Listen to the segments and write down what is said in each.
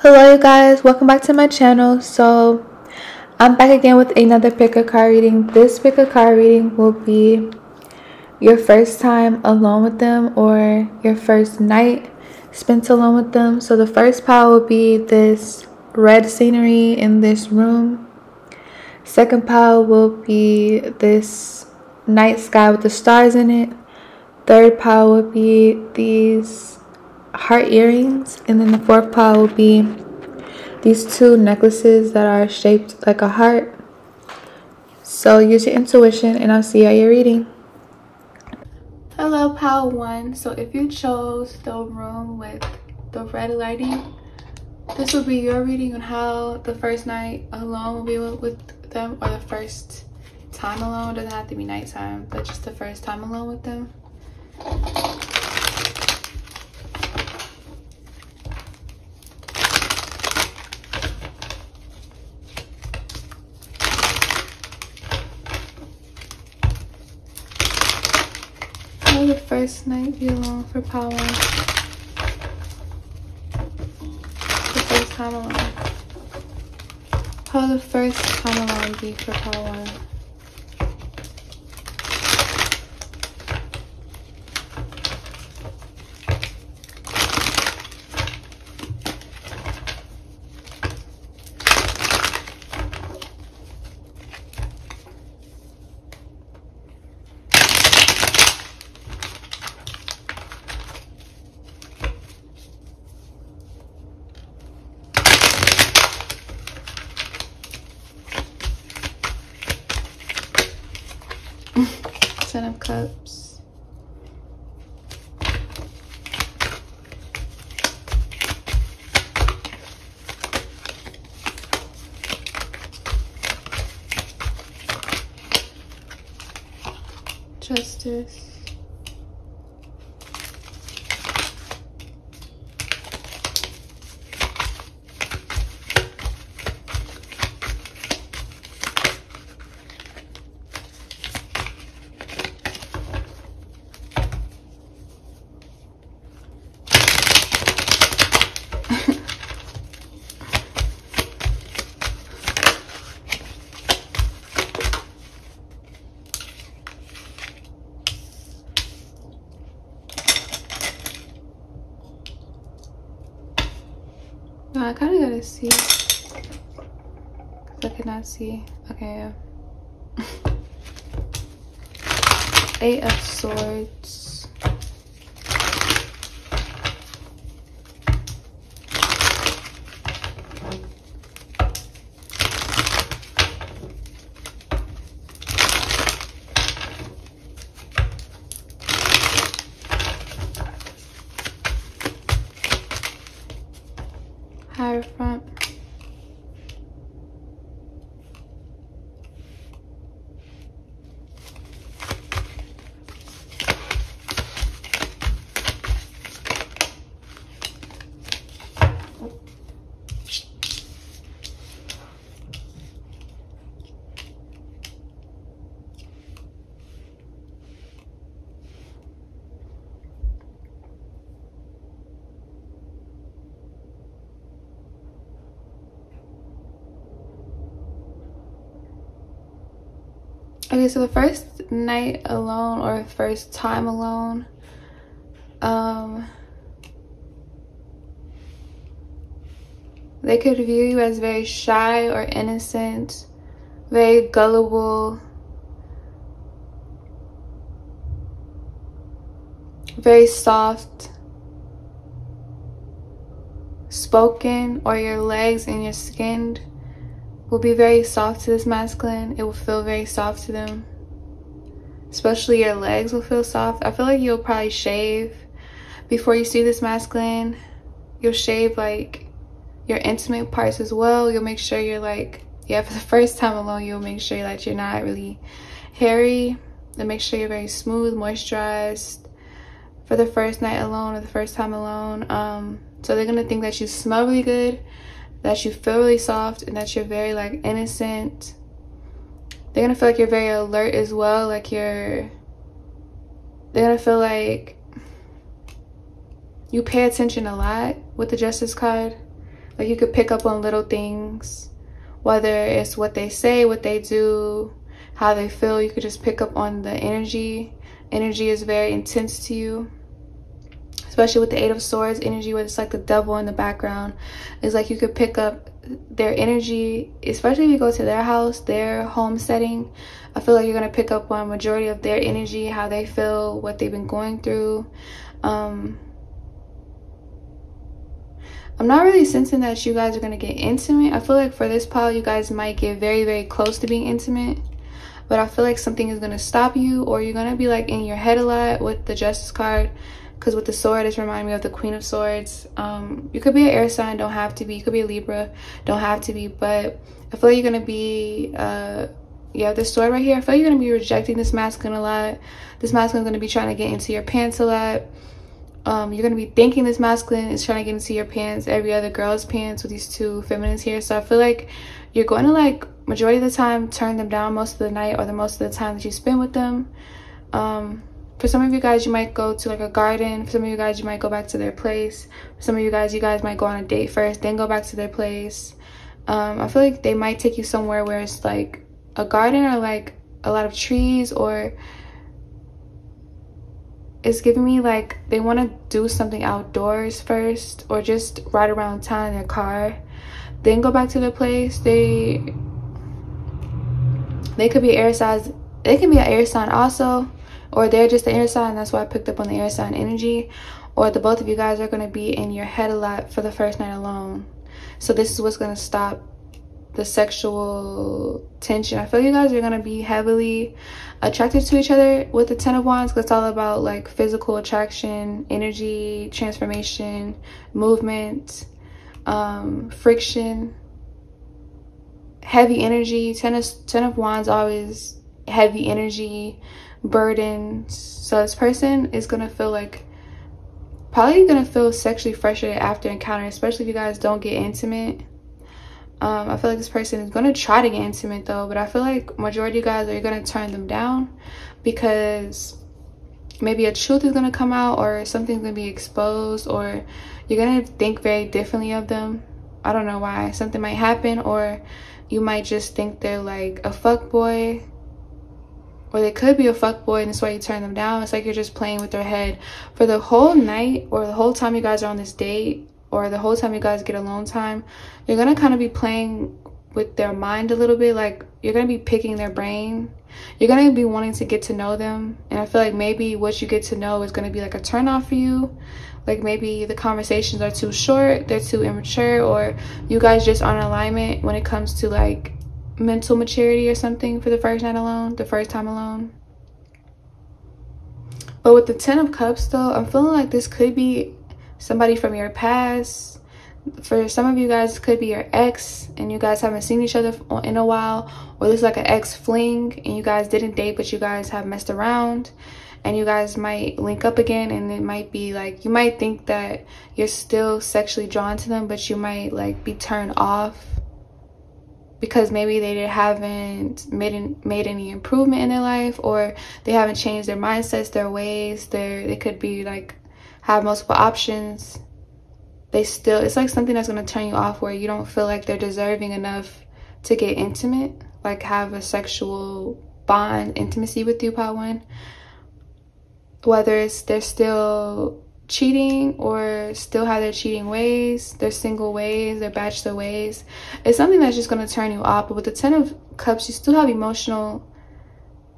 Hello you guys, welcome back to my channel. So I'm back again with another pick a card reading. This pick a card reading will be your first time alone with them or your first night spent alone with them. So the first pile will be this red scenery in this room. Second pile will be this night sky with the stars in it. Third pile will be these heart earrings, and then the fourth pile will be these two necklaces that are shaped like a heart. So use your intuition and I'll see you at your reading. Hello pile 1. So if you chose the room with the red lighting, this will be your reading on how the first night alone will be with them, or the first time alone. It doesn't have to be nighttime, but just the first time alone with them. How the first night be alone for pile 1? The first time alone. How the first time alone be for pile 1? Ten of Cups. Justice. No, I kind of gotta see, because I cannot see. Okay, yeah. 8 of Swords. Hierophant. Okay, so the first night alone or first time alone, they could view you as very shy or innocent, very gullible, very soft spoken, or your legs and your skin will be very soft to this masculine. It will feel very soft to them. Especially your legs will feel soft. I feel like you'll probably shave before you see this masculine. You'll shave like your intimate parts as well. You'll make sure you're like, yeah, for the first time alone, you'll make sure that you're not really hairy. And make sure you're very smooth, moisturized for the first night alone or the first time alone. So they're gonna think that you smell really good, that you feel really soft, and that you're very like innocent. They're gonna feel like you're very alert as well. Like they're gonna feel like you pay attention a lot with the Justice card. Like you could pick up on little things, whether it's what they say, what they do, how they feel. You could just pick up on the energy. Energy is very intense to you, especially with the Eight of Swords energy, where it's like the devil in the background. It's like you could pick up their energy, especially if you go to their house, their home setting. I feel like you're going to pick up on majority of their energy, how they feel, what they've been going through. I'm not really sensing that you guys are going to get intimate. I feel like for this pile, you guys might get very, very close to being intimate. But I feel like something is going to stop you, or you're going to be like in your head a lot with the Justice card. Because with the sword, it's reminding me of the Queen of Swords. You could be an air sign, don't have to be. You could be a Libra, don't have to be. But I feel like you're going to be, yeah, this sword right here. I feel like you're going to be rejecting this masculine a lot. This masculine is going to be trying to get into your pants a lot. You're going to be thinking this masculine is trying to get into your pants, every other girl's pants, with these two feminines here. So I feel like you're going to, like, majority of the time turn them down most of the night, or the most of the time that you spend with them. For some of you guys, you might go to like a garden. For some of you guys, you might go back to their place. For some of you guys might go on a date first, then go back to their place. I feel like they might take you somewhere where it's like a garden, or like a lot of trees, or it's giving me like they want to do something outdoors first, or just ride around town in their car, then go back to their place. They could be air signs. They can be an air sign also, or they're just an air sign. That's why I picked up on the air sign energy. Or the both of you guys are going to be in your head a lot for the first night alone. So this is what's going to stop the sexual tension. I feel you guys are going to be heavily attracted to each other with the Ten of Wands, because it's all about like physical attraction, energy, transformation, movement, friction, heavy energy. Ten of Wands always heavy energy, burdens. So this person is gonna feel like, probably gonna feel sexually frustrated after encounter, especially if you guys don't get intimate. I feel like this person is gonna try to get intimate though, but I feel like majority of you guys are gonna turn them down, because maybe a truth is gonna come out, or something's gonna be exposed, or you're gonna think very differently of them. I don't know why. Something might happen, or you might just think they're like a fuckboy, or they could be a fuckboy, and that's why you turn them down. It's like you're just playing with their head for the whole night, or the whole time you guys are on this date, or the whole time you guys get alone time. You're gonna kind of be playing with their mind a little bit. Like you're gonna be picking their brain. You're gonna be wanting to get to know them, and I feel like maybe what you get to know is gonna be like a turn off for you. Like maybe the conversations are too short, they're too immature, or you guys just aren't in alignment when it comes to like mental maturity or something for the first night alone, the first time alone. But with the Ten of Cups though, I'm feeling like this could be somebody from your past. For some of you guys, it could be your ex, and you guys haven't seen each other in a while, or this is like an ex fling, and you guys didn't date, but you guys have messed around, and you guys might link up again, and it might be like, you might think that you're still sexually drawn to them, but you might like be turned off because maybe they haven't made any improvement in their life, or they haven't changed their mindsets, their ways. They could be like have multiple options. It's like something that's going to turn you off, where you don't feel like they're deserving enough to get intimate, like have a sexual bond, intimacy with you, part one. Whether it's they're still cheating, or still have their cheating ways, their single ways, their bachelor ways. It's something that's just going to turn you off. But with the Ten of Cups, you still have emotional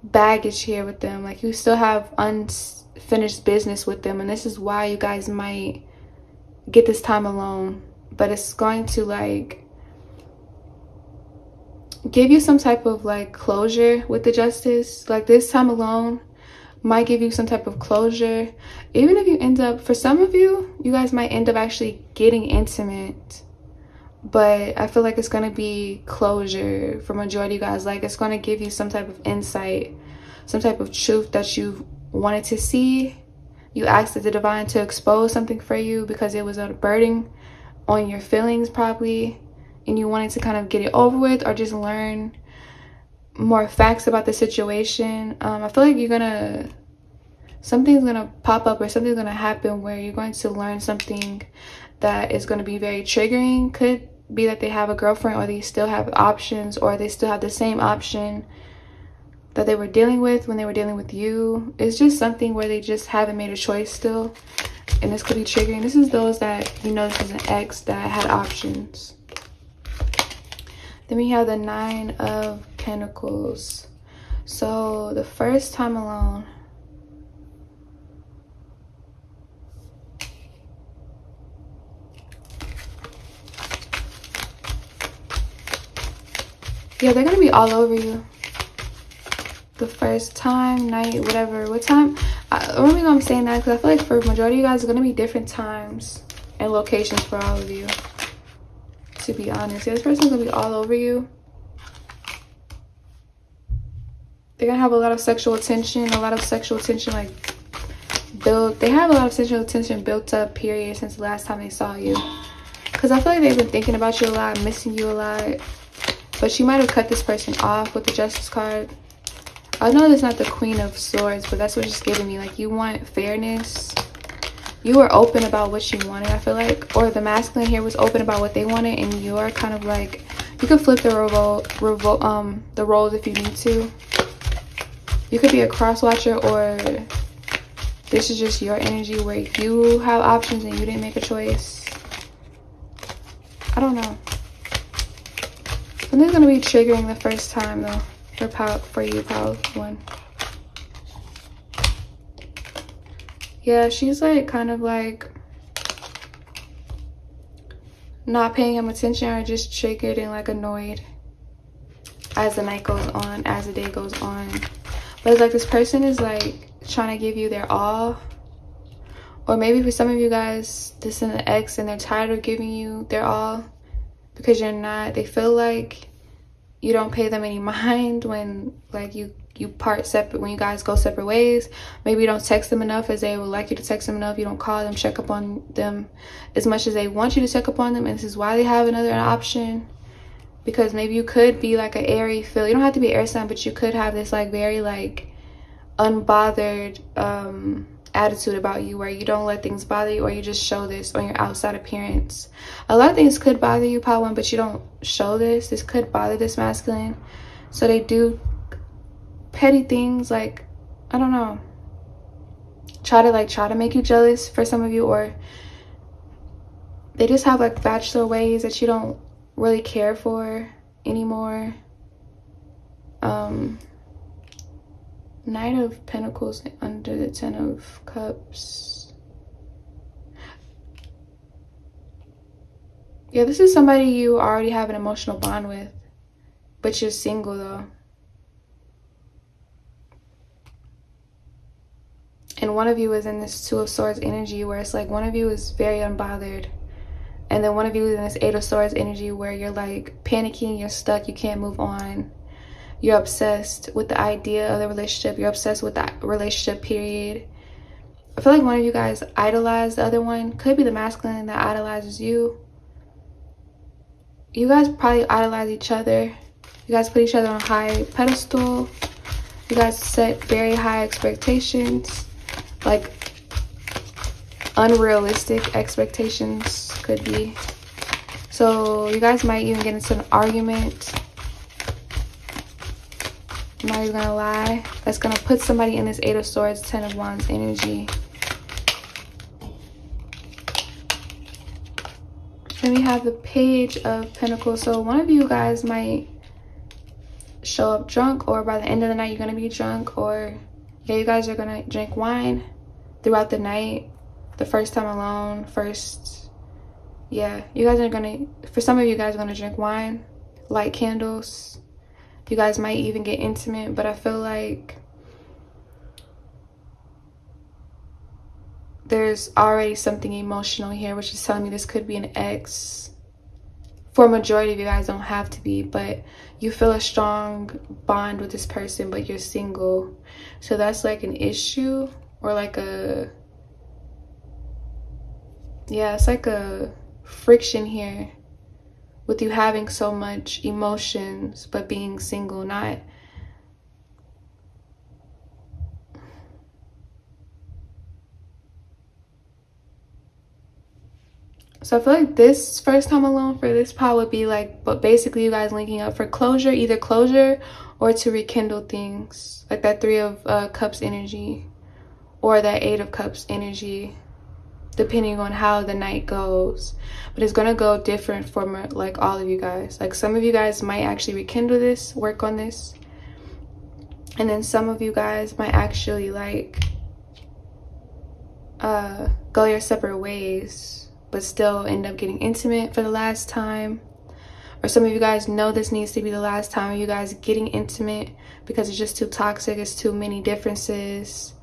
baggage here with them. Like you still have unfinished business with them, and this is why you guys might get this time alone. But it's going to like give you some type of like closure with the Justice. Like this time alone might give you some type of closure. Even if you end up, for some of you, you guys might end up actually getting intimate, but I feel like it's going to be closure for majority of you guys. Like it's going to give you some type of insight, some type of truth that you wanted to see. You asked the divine to expose something for you because it was a burden on your feelings probably, and you wanted to kind of get it over with, or just learn more facts about the situation. I feel like something's gonna pop up, or something's gonna happen where you're going to learn something that is going to be very triggering. Could be that they have a girlfriend, or they still have options, or they still have the same option that they were dealing with when they were dealing with you. It's just something where they just haven't made a choice still, and this could be triggering. This is those that, you know, this is an ex that had options. Then we have the 9 of Pentacles. So the first time alone, yeah, they're gonna be all over you. The first time, night, whatever, what time. The only reason I'm saying that because I feel like for majority of you guys, it's gonna be different times and locations for all of you. To be honest, yeah, this person's gonna be all over you. They're gonna have a lot of sexual attention, like they have a lot of sexual attention built up, period, since the last time they saw you. Because I feel like they've been thinking about you a lot, missing you a lot. But she might have cut this person off with the Justice card. I know that's not the Queen of Swords, but that's what it's giving me. Like, you want fairness. You were open about what you wanted, I feel like. Or the masculine here was open about what they wanted, and you're kind of like, you could flip the roles if you need to. You could be a cross watcher, or this is just your energy where you have options and you didn't make a choice. I don't know. Something's gonna be triggering the first time though, for you, powerful one. Yeah, she's like kind of like not paying him attention, or just triggered and like annoyed as the night goes on, as the day goes on. But it's like this person is like trying to give you their all. Or maybe for some of you guys, this is an ex and they're tired of giving you their all because you're not. They feel like you don't pay them any mind when like you part separate, when you guys go separate ways. Maybe you don't text them enough as they would like you to text them enough. You don't call them, check up on them as much as they want you to check up on them. And this is why they have another option. Because maybe you could be like an airy feel. You don't have to be air sign, but you could have this like very like unbothered attitude about you, where you don't let things bother you, or you just show this on your outside appearance. A lot of things could bother you, power one, but you don't show this. This could bother this masculine. So they do petty things, like, I don't know, try to make you jealous for some of you, or they just have like bachelor ways that you don't really care for anymore. Knight of Pentacles under the 10 of Cups. Yeah, this is somebody you already have an emotional bond with, but you're single though. And one of you is in this 2 of Swords energy, where it's like one of you is very unbothered, and then one of you is in this 8 of Swords energy where you're like panicking, you're stuck, you can't move on. You're obsessed with the idea of the relationship. You're obsessed with that relationship, period. I feel like one of you guys idolize the other one. Could be the masculine that idolizes you. You guys probably idolize each other. You guys put each other on a high pedestal. You guys set very high expectations. Like unrealistic expectations could be. So you guys might even get into an argument. I'm not even gonna lie. That's gonna put somebody in this 8 of Swords, 10 of Wands energy. Then we have the Page of Pentacles. So one of you guys might show up drunk, or by the end of the night you're gonna be drunk, or yeah, you guys are gonna drink wine throughout the night. The first time alone, yeah, you guys are gonna, for some of you guys are gonna drink wine, light candles. You guys might even get intimate, but I feel like there's already something emotional here, which is telling me this could be an ex. For a majority of you guys, don't have to be, but you feel a strong bond with this person, but you're single. So that's like an issue, or like a, yeah, it's like a friction here with you having so much emotions but being single. Not, So I feel like this first time alone for this pile would be like, but basically you guys linking up for closure, either closure or to rekindle things, like that 3 of Cups energy or that 8 of Cups energy, depending on how the night goes. But it's gonna go different for like all of you guys. Like some of you guys might actually rekindle this, work on this, and then some of you guys might actually like go your separate ways, but still end up getting intimate for the last time. Or some of you guys know this needs to be the last time of you guys getting intimate because it's just too toxic, it's too many differences.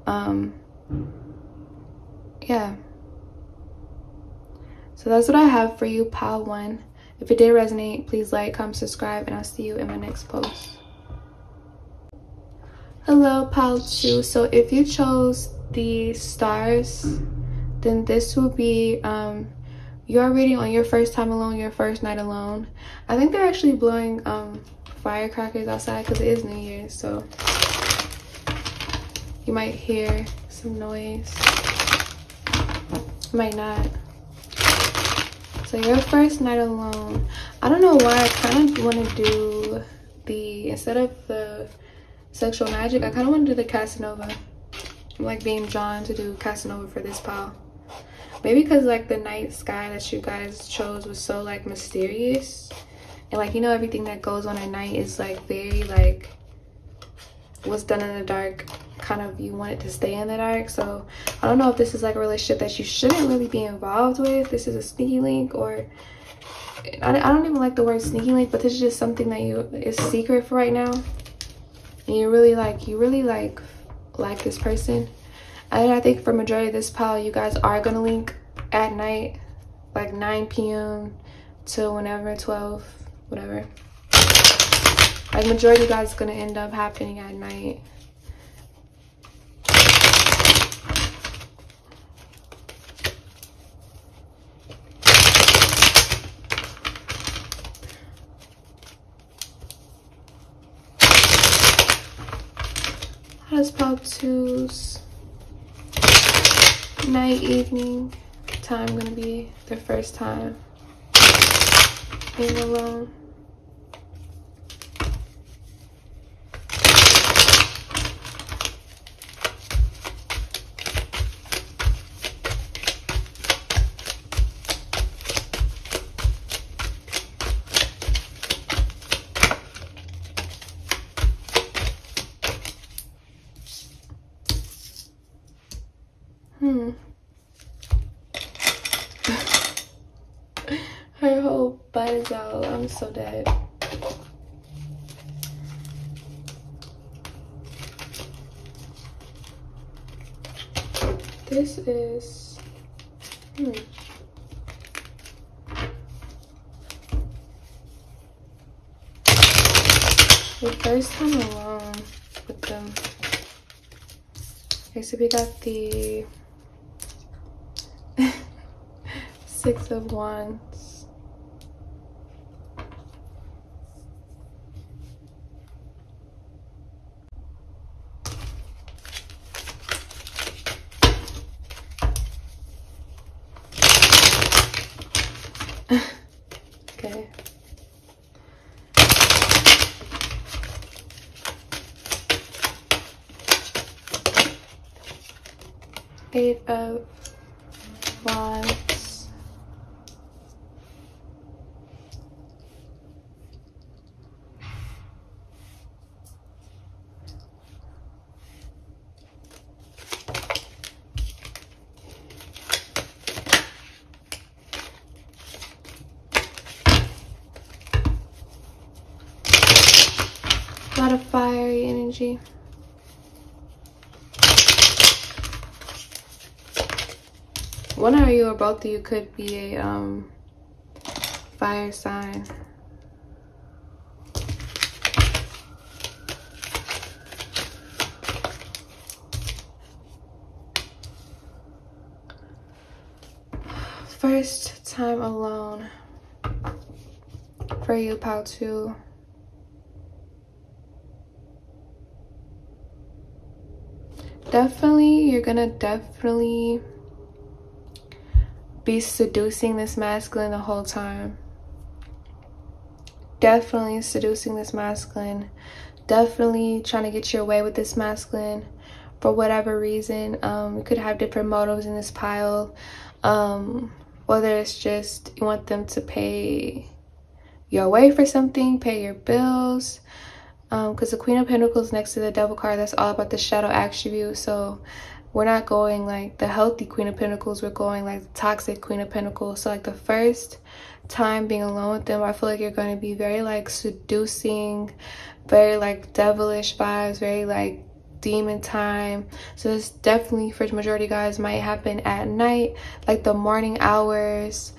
Yeah, so that's what I have for you, pile 1. If it did resonate, please like, comment, subscribe, and I'll see you in my next post. Hello, pile 2. So if you chose the stars, then this will be your reading on your first time alone, your first night alone. I think they're actually blowing firecrackers outside because it is New Year's, so you might hear some noise. Might not. So your first night alone, I don't know why I kind of want to do the, instead of the sexual magic, I kind of want to do the Casanova. I'm like being drawn to do Casanova for this pile. Maybe because like the night sky that you guys chose was so like mysterious, and like, you know, everything that goes on at night is like very like what's done in the dark, kind of you want it to stay in the dark. So I don't know if this is like a relationship that you shouldn't really be involved with. This is a sneaky link, or I don't even like the word sneaky link, but this is just something that is secret for right now, and you really like this person. And I think for majority of this pile, you guys are gonna link at night, like 9 p.m. to whenever, 12, whatever. Like majority of you guys is gonna end up happening at night. How does pile 2's night, evening time gonna be their first time being alone? Her whole butt is out. I'm so dead. This is the first time alone with them. Okay, so we got the 6 of Wands. Okay. Eight of Wands. A lot of fiery energy. One of you or both of you could be a fire sign. First time alone for you, pile 2. Definitely, you're gonna be seducing this masculine the whole time. Definitely seducing this masculine. Definitely trying to get your way with this masculine for whatever reason. You could have different motives in this pile. Whether it's just you want them to pay your way for something, pay your bills. Because the Queen of Pentacles next to the Devil card, that's all about the shadow attribute. So we're not going like the healthy Queen of Pentacles, we're going like the toxic Queen of Pentacles. So like the first time being alone with them, I feel like you're going to be very like seducing, very like devilish vibes, very like demon time. So this definitely for the majority of guys might happen at night, like the morning hours.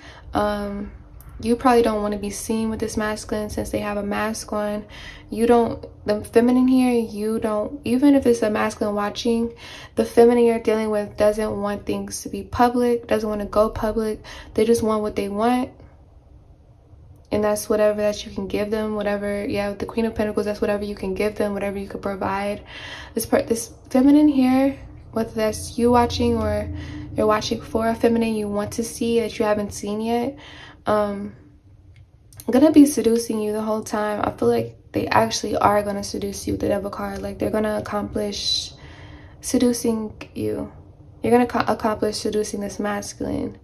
You probably don't want to be seen with this masculine since they have a mask on. You don't, the feminine here, you don't, even if it's a masculine watching, the feminine you're dealing with doesn't want things to be public, doesn't want to go public. They just want what they want. And that's whatever that you can give them, whatever. Yeah, with the Queen of Pentacles, that's whatever you can give them, whatever you could provide. This feminine here, whether that's you watching or you're watching for a feminine you want to see that you haven't seen yet, gonna be seducing you the whole time. I feel like they actually are gonna seduce you with the Devil card. Like they're gonna accomplish seducing you. You're gonna accomplish seducing this masculine.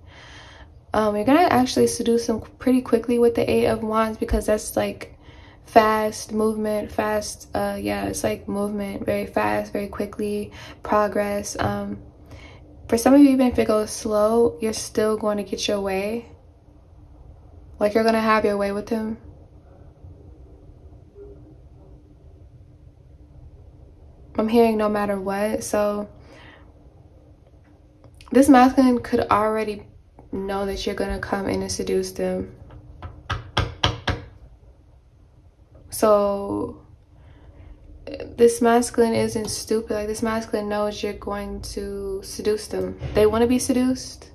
You're gonna actually seduce them pretty quickly with the Eight of Wands, because that's like fast movement, fast, yeah, it's like movement, very fast, very quickly, progress. For some of you, even if it goes slow, you're still going to get your way. Like you're gonna have your way with him. I'm hearing no matter what. So this masculine could already know that you're gonna come in and seduce them. So this masculine isn't stupid. Like this masculine knows you're going to seduce them. They want to be seduced.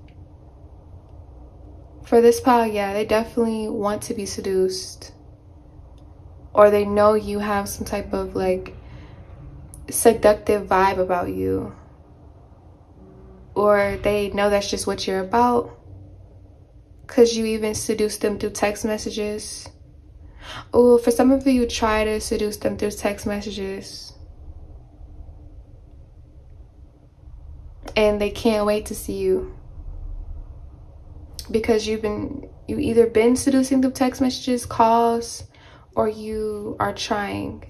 For this pile, yeah, they definitely want to be seduced. Or they know you have some type of like seductive vibe about you. Or they know that's just what you're about, because you even seduce them through text messages. Oh, for some of you try to seduce them through text messages. And they can't wait to see you. Because you either been seducing through text messages, calls, or you are trying.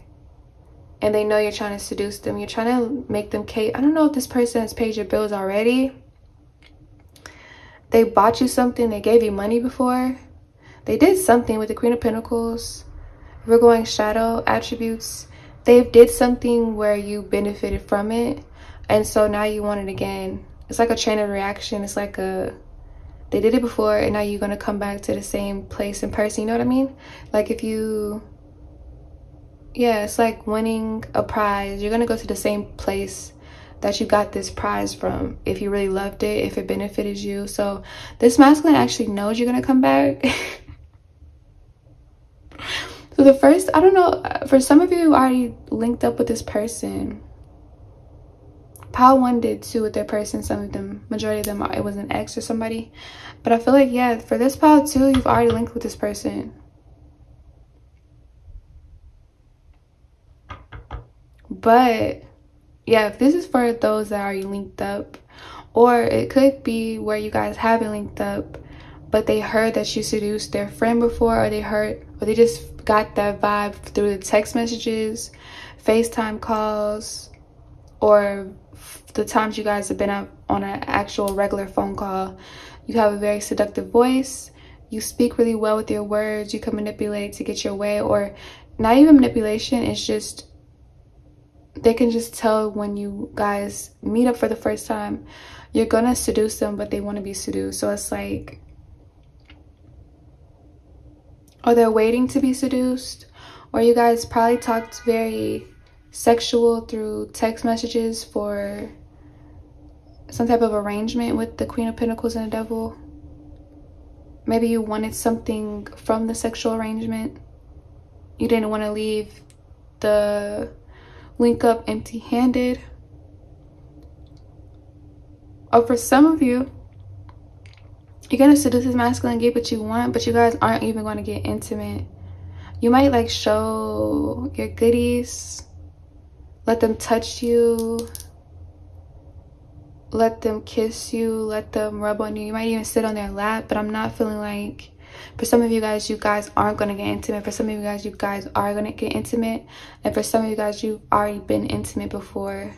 And they know you're trying to seduce them. You're trying to make them I don't know if this person has paid your bills already. They bought you something. They gave you money before. They did something with the Queen of Pentacles. If we're going shadow attributes, they did something where you benefited from it. And so now you want it again. It's like a chain of reaction. It's like they did it before and now you're going to come back to the same place in person. You know what I mean? Like if you, yeah, it's like winning a prize. You're going to go to the same place that you got this prize from if you really loved it, if it benefited you. So this masculine actually knows you're going to come back. So the first, I don't know, for some of you already linked up with this person. Pile 1 did too with their person. Some of them, majority of them, it was an ex or somebody. But I feel like, yeah, for this pile 2, you've already linked with this person. But yeah, if this is for those that are already linked up, or it could be where you guys haven't linked up, but they heard that you seduced their friend before, or they just got that vibe through the text messages, FaceTime calls, or the times you guys have been out on an actual regular phone call. You have a very seductive voice. You speak really well with your words. You can manipulate to get your way, or not even manipulation. It's just, they can just tell when you guys meet up for the first time, you're gonna seduce them, but they want to be seduced. So it's like, or they're waiting to be seduced, or you guys probably talked very sexual through text messages for some type of arrangement with the Queen of Pentacles and the Devil. Maybe you wanted something from the sexual arrangement. You didn't want to leave the link up empty-handed. Or for some of you, You're gonna seduce this masculine, get what you want, but you guys aren't even going to get intimate. You might like show your goodies, let them touch you, let them kiss you, let them rub on you. You might even sit on their lap, but I'm not feeling like, for some of you guys aren't going to get intimate. For some of you guys are going to get intimate. And for some of you guys, you've already been intimate before.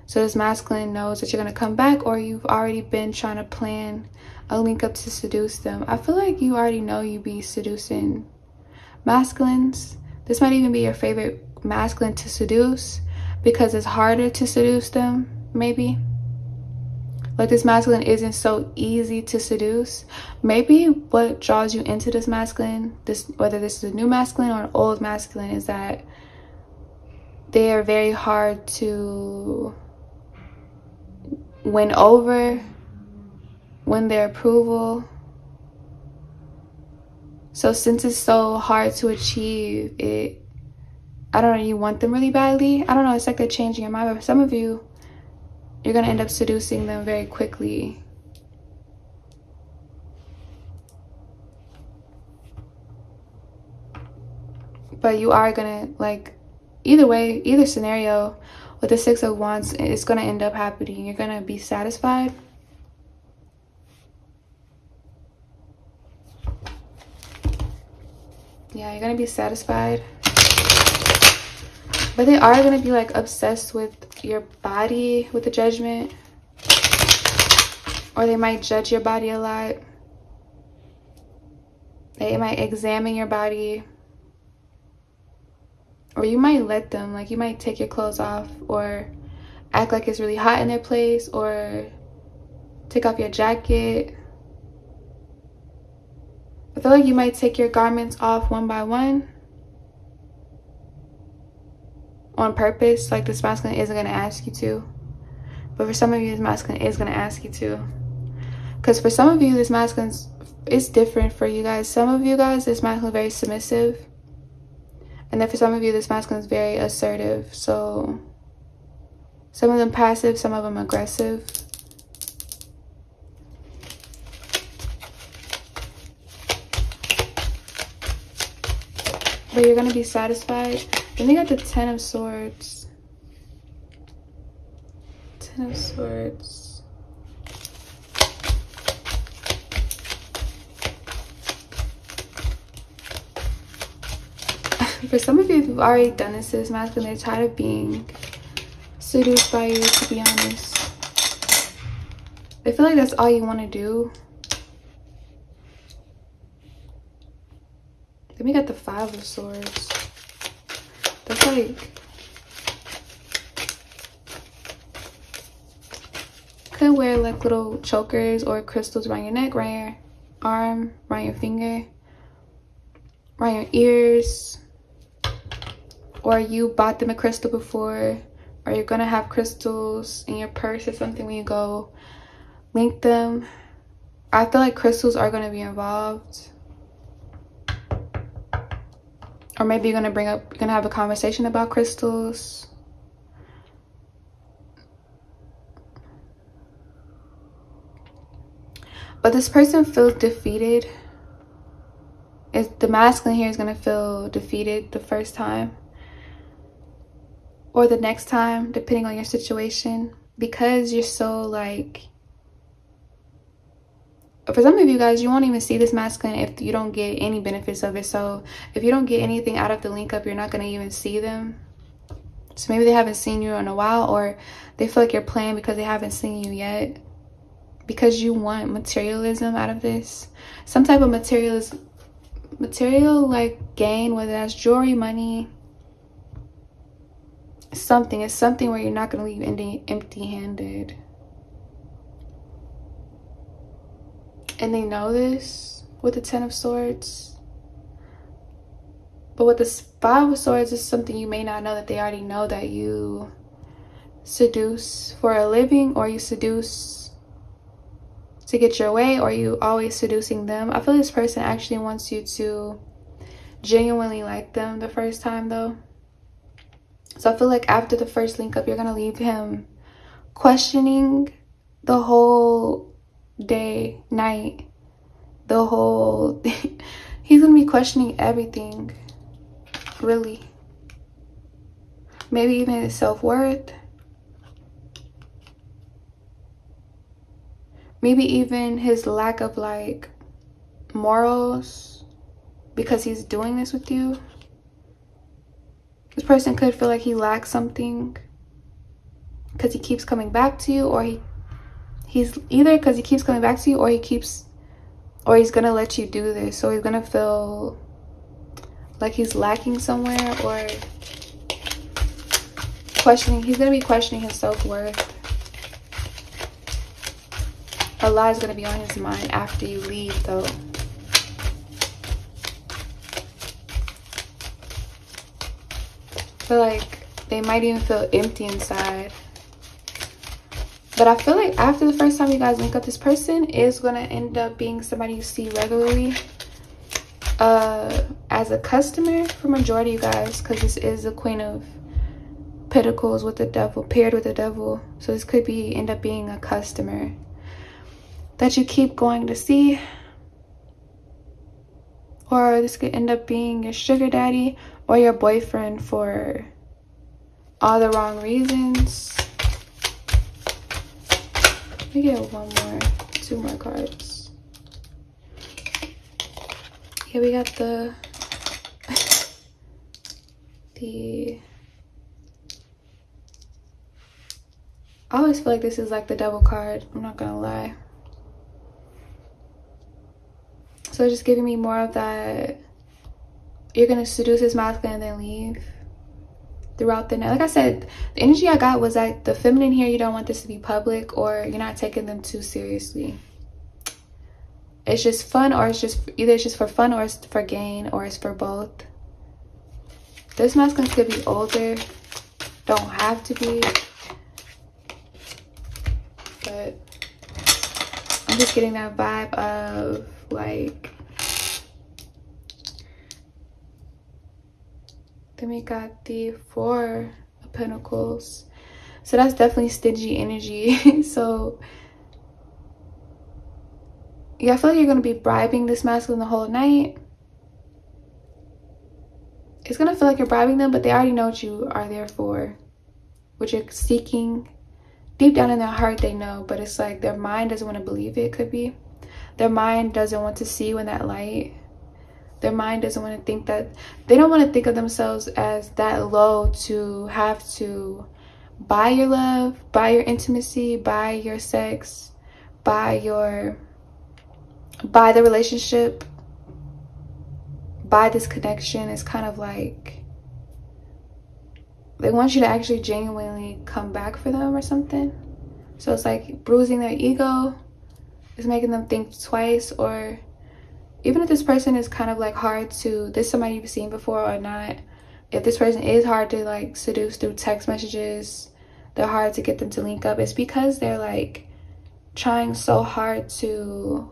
So this masculine knows that you're going to come back, or you've already been trying to plan a link up to seduce them. I feel like you already know you be seducing masculines. This might even be your favorite masculine to seduce because it's harder to seduce them, maybe. Like this masculine isn't so easy to seduce. Maybe what draws you into this masculine, whether this is a new masculine or an old masculine, is that they are very hard to win over, win their approval. So since it's so hard to achieve it, I don't know, you want them really badly. I don't know, it's like they're changing your mind. But for some of you, you're going to end up seducing them very quickly. But you are going to, like, either way, either scenario, with the Six of Wands, it's going to end up happening. You're going to be satisfied. Yeah, you're going to be satisfied. But they are going to be like obsessed with your body, with the judgment. Or they might judge your body a lot. They might examine your body. Or you might let them, like you might take your clothes off or act like it's really hot in their place, or take off your jacket. I feel like you might take your garments off one by one on purpose. Like this masculine isn't going to ask you to. But for some of you, this masculine is going to ask you to. Because for some of you, this masculine is different for you guys. Some of you guys, this masculine is very submissive. And then for some of you, this masculine is very assertive. So some of them passive, some of them aggressive. But you're going to be satisfied. Then they got the Ten of Swords. Ten of Swords. For some of you, if you've already done this to this masculine, they're tired of being seduced by you, to be honest. I feel like that's all you want to do. Then we got the Five of Swords. That's like, could wear like little chokers or crystals around your neck, around your arm, around your finger, around your ears. Or you bought them a crystal before, or you're gonna have crystals in your purse or something when you go link them. I feel like crystals are gonna be involved. Or maybe you're gonna have a conversation about crystals. But this person feels defeated. The masculine here is gonna feel defeated the first time. Or the next time, depending on your situation. Because you're so like, for some of you guys, you won't even see this masculine if you don't get any benefits of it. So if you don't get anything out of the link up, you're not going to even see them. So maybe they haven't seen you in a while, or they feel like you're playing because they haven't seen you yet. Because you want materialism out of this. Some type of material like gain, whether that's jewelry, money, something. It's something where you're not going to leave empty-handed. And they know this with the Ten of Swords. But with the Five of Swords, is something you may not know that they already know, that you seduce for a living, or you seduce to get your way, or you always seducing them. I feel this person actually wants you to genuinely like them the first time though. So I feel like after the first link up, you're going to leave him questioning the whole day, night, the whole he's gonna be questioning everything, really. Maybe even his self-worth. Maybe even his lack of like morals, because he's doing this with you. This person could feel like he lacks something because he keeps coming back to you, or he's either because he keeps coming back to you, or he's gonna let you do this, so he's gonna feel like he's lacking somewhere, or he's gonna be questioning his self-worth. A lot is gonna be on his mind after you leave, though. I feel like they might even feel empty inside. But I feel like after the first time you guys link up, this person is going to end up being somebody you see regularly as a customer for majority of you guys, because this is the Queen of Pentacles with the Devil, paired with the Devil. So this could end up being a customer that you keep going to see. Or this could end up being your sugar daddy or your boyfriend for all the wrong reasons. Let me get two more cards. Yeah, we got the I always feel like this is like the Devil card, I'm not gonna lie. So just giving me more of that, you're gonna seduce his masculine and then leave throughout the night. Like I said, the energy I got was like the feminine here, you don't want this to be public, or you're not taking them too seriously. It's just fun, or it's just either it's just for fun, or it's for gain, or it's for both. This masculine could be older, don't have to be, but I'm just getting that vibe of like, then we got the Four of Pentacles, so that's definitely stingy energy. So yeah, I feel like you're going to be bribing this masculine the whole night. It's going to feel like you're bribing them, but they already know what you are there for, what you're seeking. Deep down in their heart they know, but it's like their mind doesn't want to believe it. Could be their mind doesn't want to see you in that light. Their mind doesn't want to think that, they don't want to think of themselves as that low to have to buy your love, buy your intimacy, buy your sex, buy the relationship, buy this connection. It's kind of like they want you to actually genuinely come back for them or something. So it's like bruising their ego is making them think twice. Or even if this person is kind of like hard to, this somebody you've seen before or not, if this person is hard to like seduce through text messages, they're hard to get them to link up, it's because they're like trying so hard to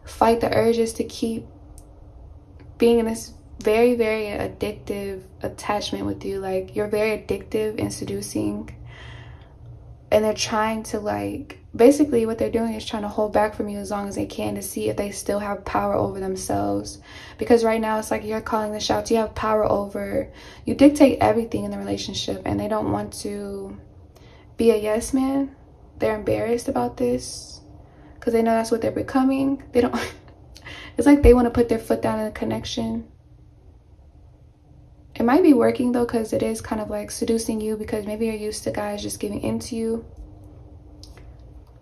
fight the urges to keep being in this very, very addictive attachment with you. Like you're very addictive and seducing, and they're trying to like, basically what they're doing is trying to hold back from you as long as they can to see if they still have power over themselves. Because right now it's like you're calling the shots, you have power over, you dictate everything in the relationship, and they don't want to be a yes man. They're embarrassed about this because they know that's what they're becoming. They don't it's like they want to put their foot down in a connection. It might be working though, because it is kind of like seducing you, because maybe you're used to guys just giving into you.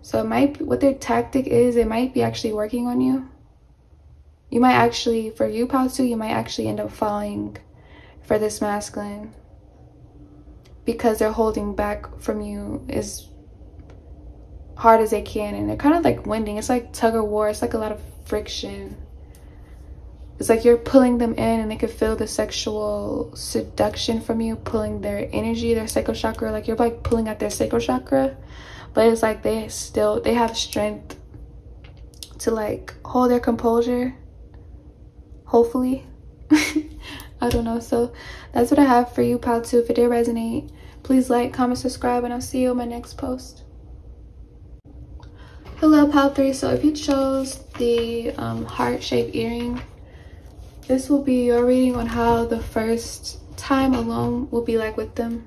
So it might be, what their tactic is, it might be actually working on you. You might actually, for you, Pal 2, you might actually end up falling for this masculine, because they're holding back from you as hard as they can, and they're kind of like winding. It's like tug of war. It's like a lot of friction. It's like you're pulling them in, and they can feel the sexual seduction from you, pulling their energy, their sacral chakra. Like you're like pulling at their sacral chakra, but it's like they have strength to like hold their composure, hopefully. I don't know. So that's what I have for you, Pal 2. If it did resonate, please like, comment, subscribe, and I'll see you in my next post. Hello, pile 3. So if you chose the heart-shaped earring, this will be your reading on how the first time alone will be like with them.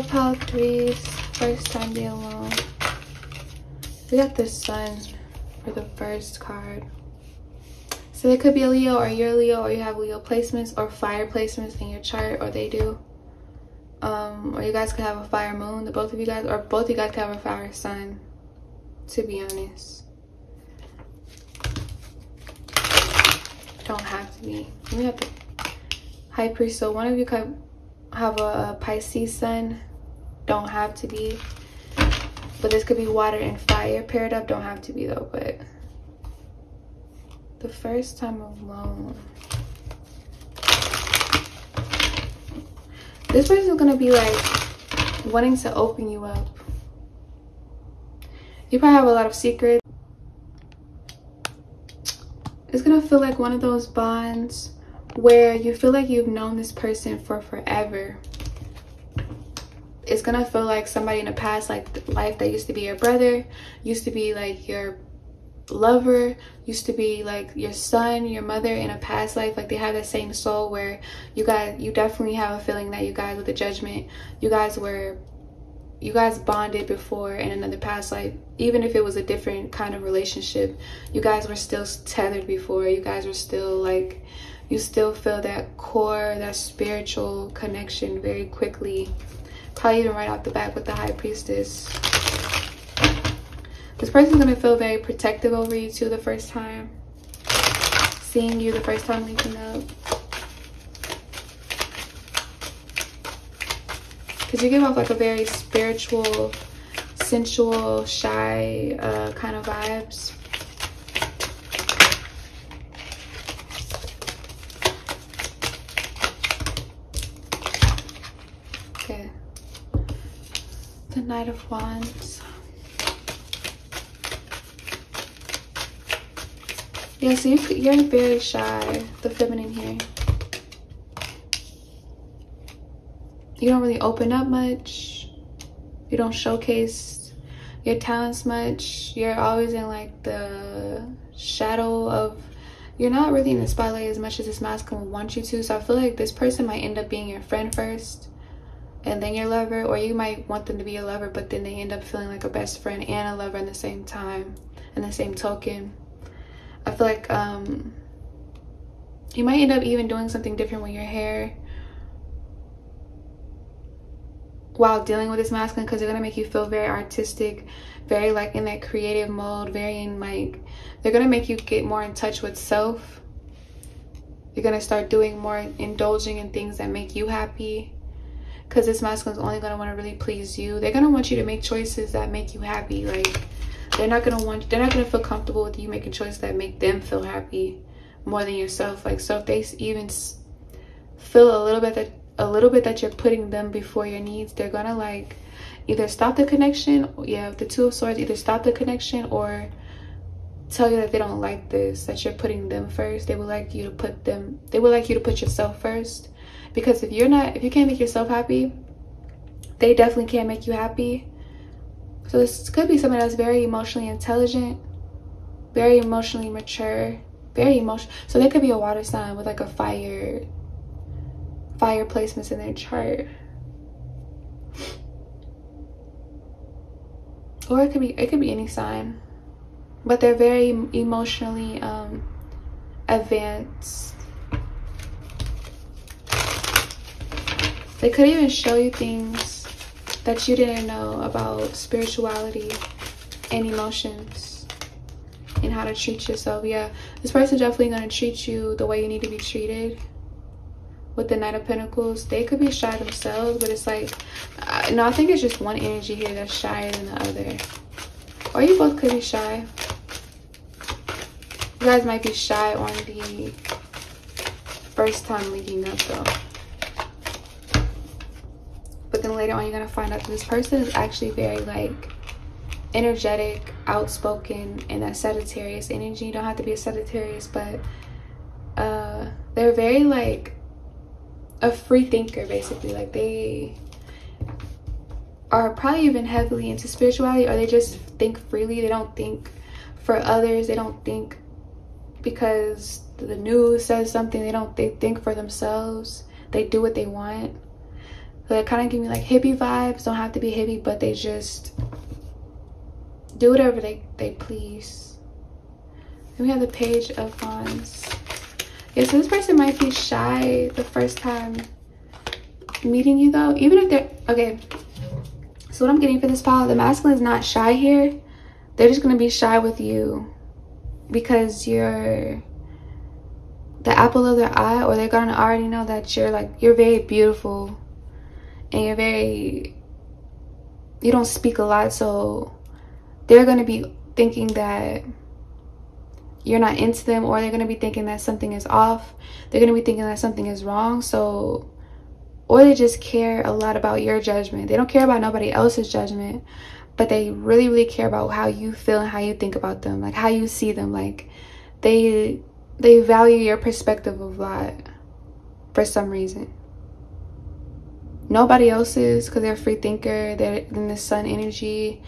Pile 3's first time being alone. We got the sun for the first card. So it could be a Leo, or you're a Leo, or you have Leo placements or fire placements in your chart, or they do. Or you guys could have a fire moon, the both of you guys, or both of you guys could have a fire sun, to be honest. Don't have to be. We have the High Priest, so one of you could have a Pisces sun. Don't have to be, but this could be water and fire paired up. Don't have to be though. But the first time alone, this person is gonna be like wanting to open you up. You probably have a lot of secrets. It's gonna feel like one of those bonds where you feel like you've known this person for forever. It's gonna feel like somebody in the past like life that used to be your brother, used to be like your lover, used to be like your son, your mother in a past life. Like they have that same soul where you definitely have a feeling that you guys, with the judgment, you guys bonded before in another past life. Even if it was a different kind of relationship, you guys were still tethered before. You guys were still like, you still feel that core, that spiritual connection very quickly. Probably even right off the bat with the High Priestess. This person's gonna feel very protective over you too the first time. Seeing you the first time linking up. Because you give off like a very spiritual, sensual, shy kind of vibes. Okay. The Knight of Wands. Yeah, so you're very shy, the feminine here. You don't really open up much. You don't showcase your talents much. You're always in like the shadow of, you're not really in the spotlight as much as this masculine would want you to. So I feel like this person might end up being your friend first and then your lover, or you might want them to be your lover, but then they end up feeling like a best friend and a lover in the same time, in the same token. I feel like you might end up even doing something different with your hair while dealing with this masculine, because they're gonna make you feel very artistic, very like in that creative mode, very in like, they're gonna make you get more in touch with self. You're gonna start doing more, indulging in things that make you happy, because this masculine is only gonna want to really please you. They're gonna want you to make choices that make you happy. Like they're not gonna feel comfortable with you making choices that make them feel happy more than yourself. Like, so if they even feel a little bit that you're putting them before your needs, they're gonna like either stop the connection. Yeah, the Two of Swords, either stop the connection or tell you that they don't like this, that you're putting them first. They would like you to put yourself first, because if you can't make yourself happy, they definitely can't make you happy. So this could be somebody that's very emotionally intelligent, very emotionally mature, very emotional. So they could be a water sign with like a fire placements in their chart. Or it could be any sign. But they're very emotionally advanced. They could even show you things that you didn't know about spirituality and emotions and how to treat yourself. Yeah, this person's definitely going to treat you the way you need to be treated. with the Knight of Pentacles, they could be shy themselves, but it's like, no, I think it's just one energy here that's shyer than the other. Or you both could be shy. You guys might be shy on the first time linking up though. But then later on, you're gonna find out that this person is actually very like energetic, outspoken, and that Sagittarius energy. You don't have to be a Sagittarius, but they're very like a free thinker, basically. Like they are probably even heavily into spirituality, or they just think freely. They don't think for others. They don't think because the news says something. They think for themselves. They do what they want. So they kind of give me like hippie vibes. Don't have to be hippie, but they just do whatever they please. Then we have the Page of Wands. Yeah, so this person might be shy the first time meeting you though. Even if they're, okay, so what I'm getting for this pile, the masculine is not shy here. They're just going to be shy with you because you're the apple of their eye, or they're going to already know that you're very beautiful and you don't speak a lot, so they're going to be thinking that you're not into them, or they're going to be thinking that something is off. They're going to be thinking that something is wrong. So, or they just care a lot about your judgment. They don't care about nobody else's judgment, but they really, really care about how you feel and how you think about them, like how you see them. Like they value your perspective of life for some reason. Nobody else's, because they're a free thinker. They're in the sun energy.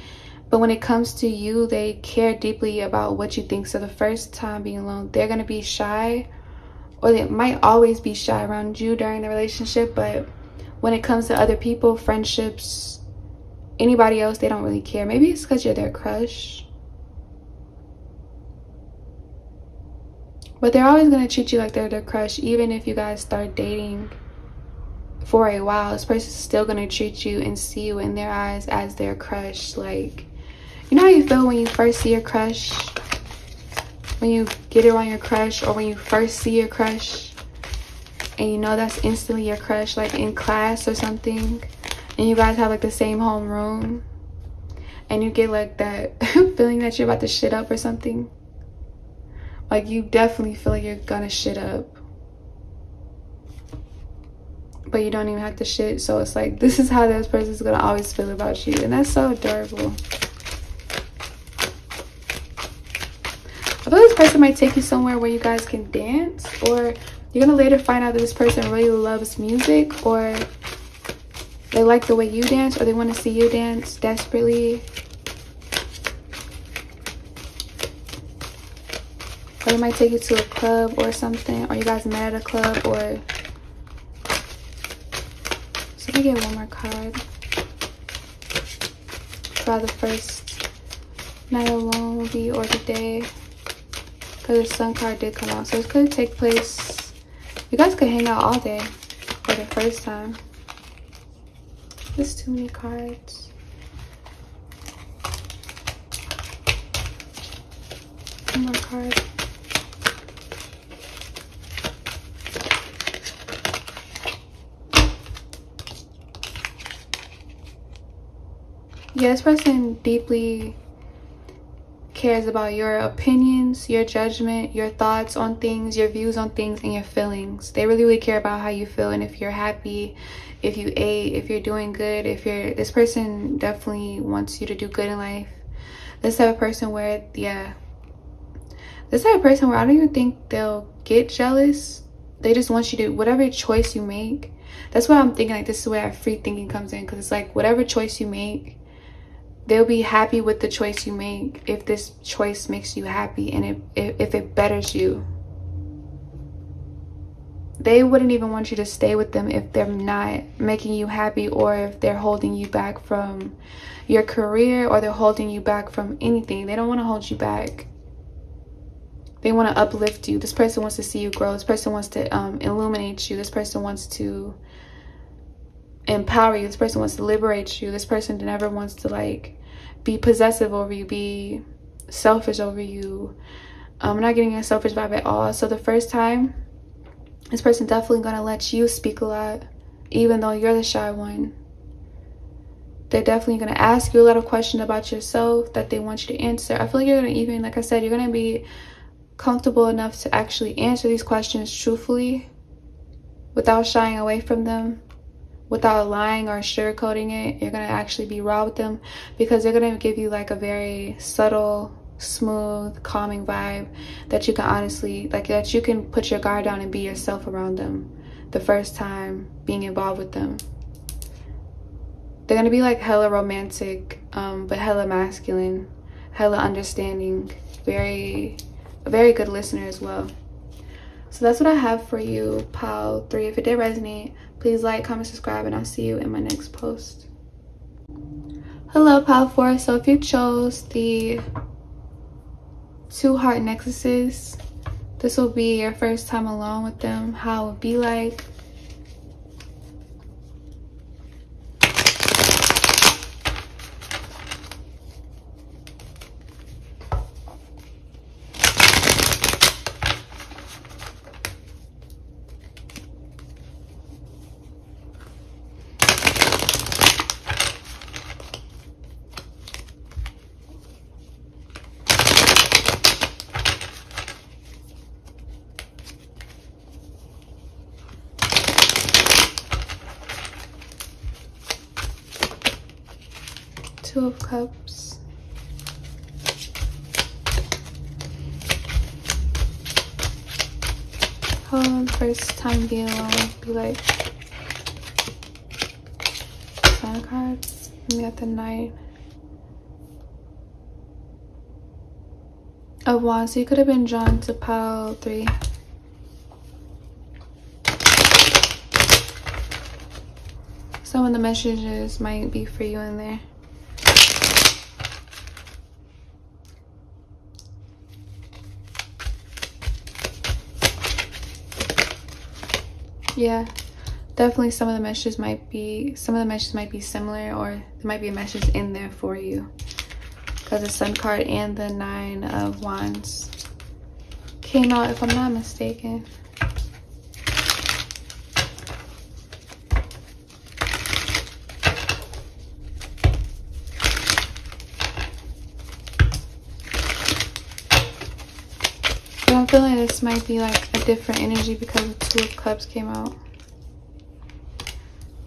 But when it comes to you, they care deeply about what you think. So the first time being alone, they're going to be shy, or they might always be shy around you during the relationship. But when it comes to other people, friendships, anybody else, they don't really care. Maybe it's because you're their crush. But they're always going to treat you like they're their crush. Even if you guys start dating for a while, this person's still going to treat you and see you in their eyes as their crush. Like, you know how you feel when you first see your crush? When you get around your crush, or when you first see your crush and you know that's instantly your crush, like in class or something, and you guys have like the same homeroom, and you get like that feeling that you're about to shit up or something. Like you definitely feel like you're gonna shit up, but you don't even have to shit. So it's like, this is how this person's gonna always feel about you, and that's so adorable. I feel this person might take you somewhere where you guys can dance, or you're gonna later find out that this person really loves music, or they like the way you dance, or they want to see you dance desperately. Or they might take you to a club or something, or you guys met at a club, or... So let me get one more card for the first night alone will be, or the day. Because the sun card did come out, so it could take place. You guys could hang out all day for the first time. There's too many cards. One more card. Yeah, this person deeply cares about your opinions, your judgment, your thoughts on things, your views on things, and your feelings. They really, really care about how you feel, and if you're happy, if you ate, if you're doing good, if you're... This person definitely wants you to do good in life. This type of person where, yeah, this type of person where I don't even think they'll get jealous. They just want you to, whatever choice you make. That's why I'm thinking like this is where free thinking comes in, because it's like whatever choice you make, they'll be happy with the choice you make if this choice makes you happy, and if it betters you. They wouldn't even want you to stay with them if they're not making you happy, or if they're holding you back from your career, or they're holding you back from anything. They don't want to hold you back. They want to uplift you. This person wants to see you grow. This person wants to illuminate you. This person wants to empower you. This person wants to liberate you. This person never wants to like be possessive over you, be selfish over you. I'm not getting a selfish vibe at all. So the first time, This person definitely gonna let you speak a lot, even though you're the shy one. They're definitely gonna ask you a lot of questions about yourself that they want you to answer. I feel like you're gonna even, like I said, you're gonna be comfortable enough to actually answer these questions truthfully without shying away from them, without lying or sugarcoating it. You're gonna actually be raw with them, because they're gonna give you like a very subtle, smooth, calming vibe that you can honestly, like, that you can put your guard down and be yourself around them the first time being involved with them. They're gonna be like hella romantic, but hella masculine, hella understanding, a very good listener as well. So that's what I have for you, pile 3. If it did resonate, please like, comment, subscribe, and I'll see you in my next post. Hello, pile 4. So if you chose the 2 heart necklaces, this will be your first time alone with them, how it would be like. Two of Cups. How the first time being alone would be like. Sun cards. And we got the Knight of Wands. So you could have been drawn to pile 3. Some of the messages might be for you in there. Yeah, definitely some of the messages might be similar, or there might be a message in there for you, because the Sun card and the 9 of Wands came out, if I'm not mistaken. So I'm feeling this might be like a different energy because the 2 of Cups came out.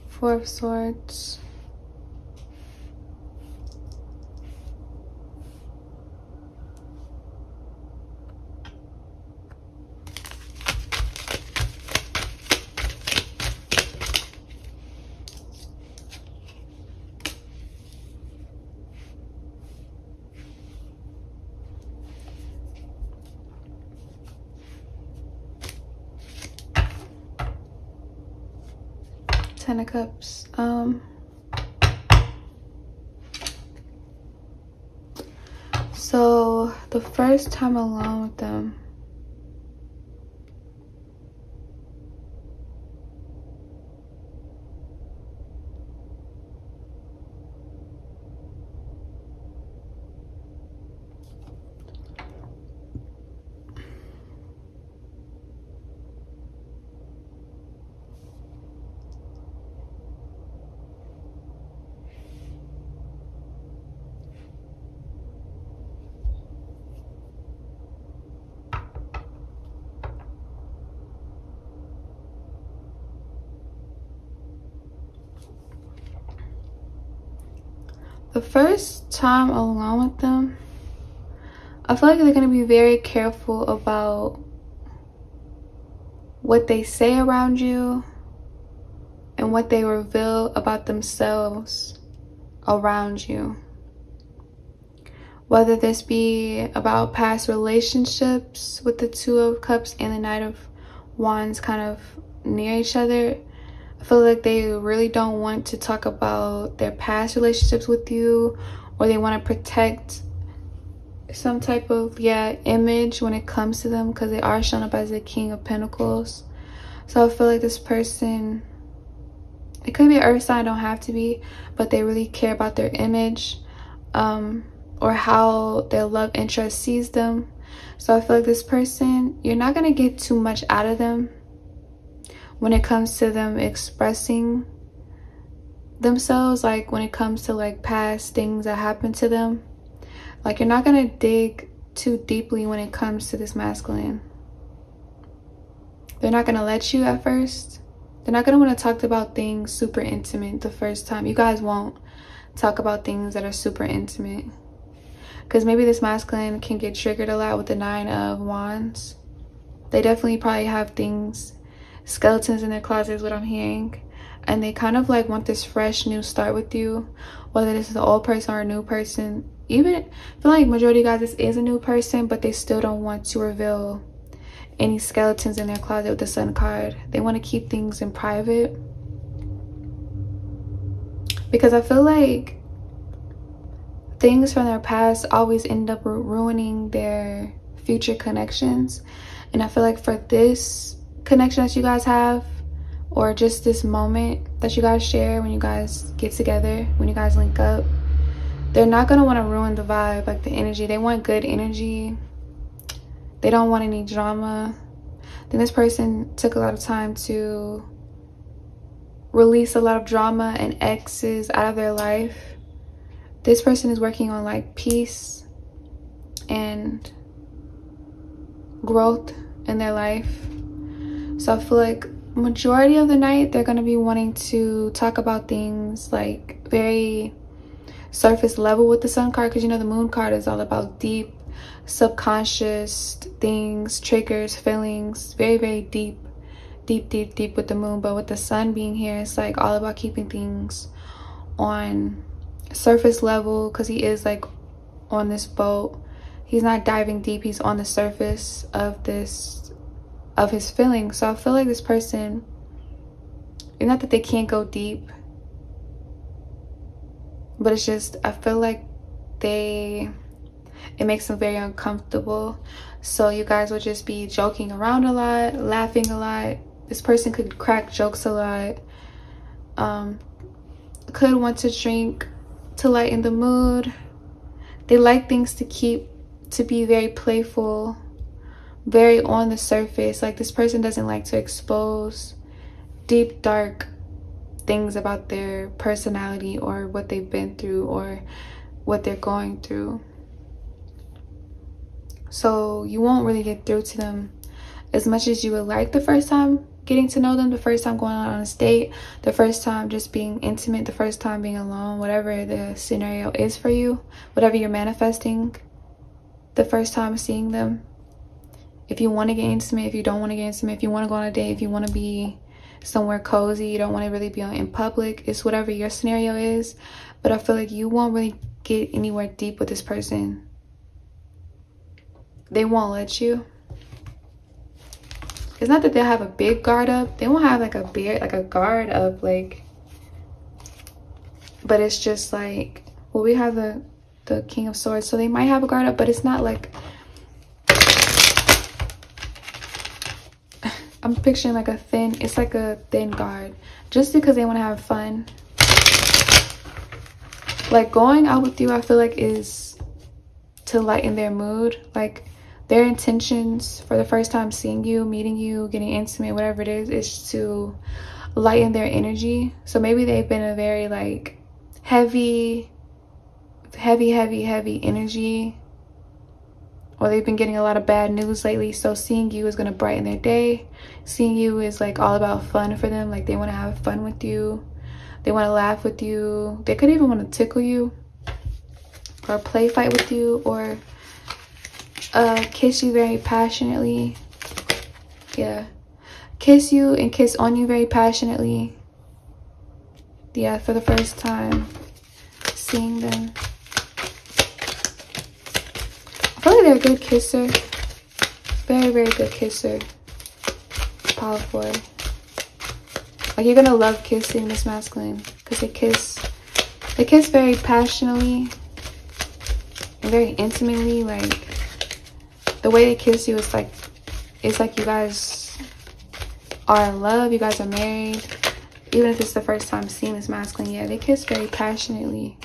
4 of Swords. Ten of Cups. So the first time alone with them, the first time alone with them, I feel like they're going to be very careful about what they say around you and what they reveal about themselves around you. Whether this be about past relationships with the 2 of Cups and the Knight of Wands kind of near each other. I feel like they really don't want to talk about their past relationships with you, or they want to protect some type of image when it comes to them, because they are shown up as the King of Pentacles. So I feel like this person, it could be an earth sign, don't have to be, but they really care about their image, or how their love interest sees them. So I feel like this person, you're not going to get too much out of them. when it comes to them expressing themselves, like when it comes to like past things that happened to them. Like you're not gonna dig too deeply when it comes to this masculine. They're not gonna let you at first. They're not gonna want to talk about things super intimate the first time. You guys won't talk about things that are super intimate, because maybe this masculine can get triggered a lot with the 9 of Wands. They definitely probably have things, skeletons in their closet is what I'm hearing, and they kind of like want this fresh new start with you, whether this is an old person or a new person. Even I feel like majority of you guys, this is a new person, but they still don't want to reveal any skeletons in their closet with the Sun card. They want to keep things in private, because I feel like things from their past always end up ruining their future connections. And I feel like for this connection that you guys have, or just this moment that you guys share when you guys get together, when you guys link up, they're not going to want to ruin the vibe, like the energy. They want good energy. They don't want any drama. Then this person took a lot of time to release a lot of drama and exes out of their life. This person is working on like peace and growth in their life. So I feel like majority of the night they're going to be wanting to talk about things like very surface level with the Sun card, because you know the Moon card is all about deep subconscious things, triggers, feelings, very, very deep with the Moon. But with the Sun being here, it's like all about keeping things on surface level, because he is like on this boat. He's not diving deep, he's on the surface of his feelings. So I feel like this person, it's not that they can't go deep, but it's just I feel like it makes them very uncomfortable. So you guys would just be joking around a lot, laughing a lot. This person could crack jokes a lot, could want to drink to lighten the mood. They like things to be very playful, very on the surface. Like this person doesn't like to expose deep, dark things about their personality or what they've been through or what they're going through. So you won't really get through to them as much as you would like the first time getting to know them, the first time going on a date, the first time just being intimate, the first time being alone, whatever the scenario is for you, whatever you're manifesting the first time seeing them. If you want to get intimate, if you don't want to get intimate, if you want to go on a date, if you want to be somewhere cozy, you don't want to really be in public, it's whatever your scenario is. But I feel like you won't really get anywhere deep with this person. They won't let you. It's not that they'll have a big guard up. They won't have like a guard up, like, but it's just like, well, we have the King of Swords, so they might have a guard up, but it's not like, I'm picturing like it's like a thin guard, just because they want to have fun. Like going out with you, I feel like is to lighten their mood. Like their intentions for the first time seeing you, meeting you, getting intimate, whatever it is to lighten their energy. So maybe they've been a very like heavy energy, or they've been getting a lot of bad news lately. So seeing you is going to brighten their day. Seeing you is like all about fun for them. Like they want to have fun with you, they want to laugh with you, they could even want to tickle you or play fight with you, or kiss you very passionately. Yeah, kiss you and kiss on you very passionately. Yeah, for the first time seeing them. I feel like they're a good kisser. Very good kisser. Powerful. Like you're gonna love kissing this masculine, because they kiss very passionately and very intimately. Like the way they kiss you is like, it's like you guys are in love, you guys are married. Even if it's the first time seeing this masculine, yeah, they kiss very passionately.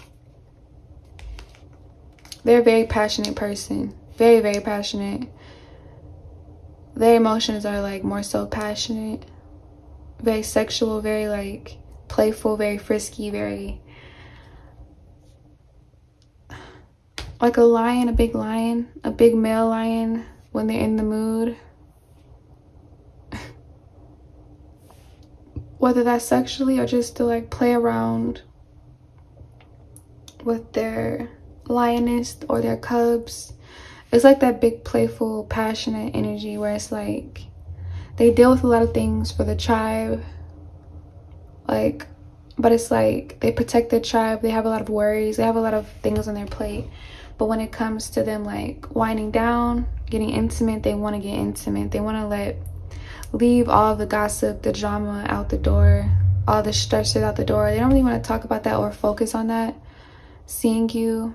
They're a very passionate person. Very passionate. Their emotions are like more so passionate. very sexual, very like playful, very frisky, very like a lion, a big male lion when they're in the mood. Whether that's sexually or just to like play around with their lioness or their cubs. It's like that big, playful, passionate energy where it's like they deal with a lot of things for the tribe. Like, but it's like they protect their tribe. They have a lot of worries. They have a lot of things on their plate. But when it comes to them like winding down, getting intimate, they want to get intimate. They want to leave all of the gossip, the drama out the door, all the stressors out the door. They don't really want to talk about that or focus on that. Seeing you,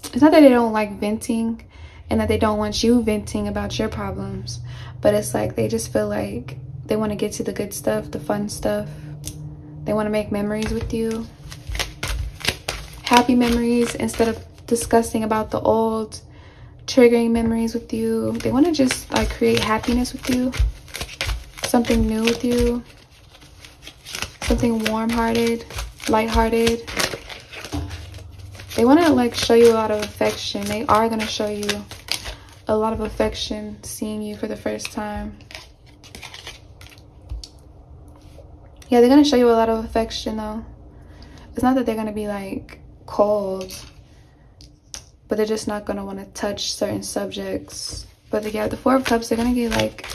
it's not that they don't like venting and that they don't want you venting about your problems, but it's like they just feel like they want to get to the good stuff, the fun stuff. They want to make memories with you, happy memories, instead of discussing about the old triggering memories with you. They want to just like create happiness with you, something new with you, something warm-hearted, light-hearted. They want to like show you a lot of affection. They are going to show you a lot of affection seeing you for the first time. Yeah, they're going to show you a lot of affection though. It's not that they're going to be like cold, but they're just not going to want to touch certain subjects. But yeah, the Four of Cups, they're going to get like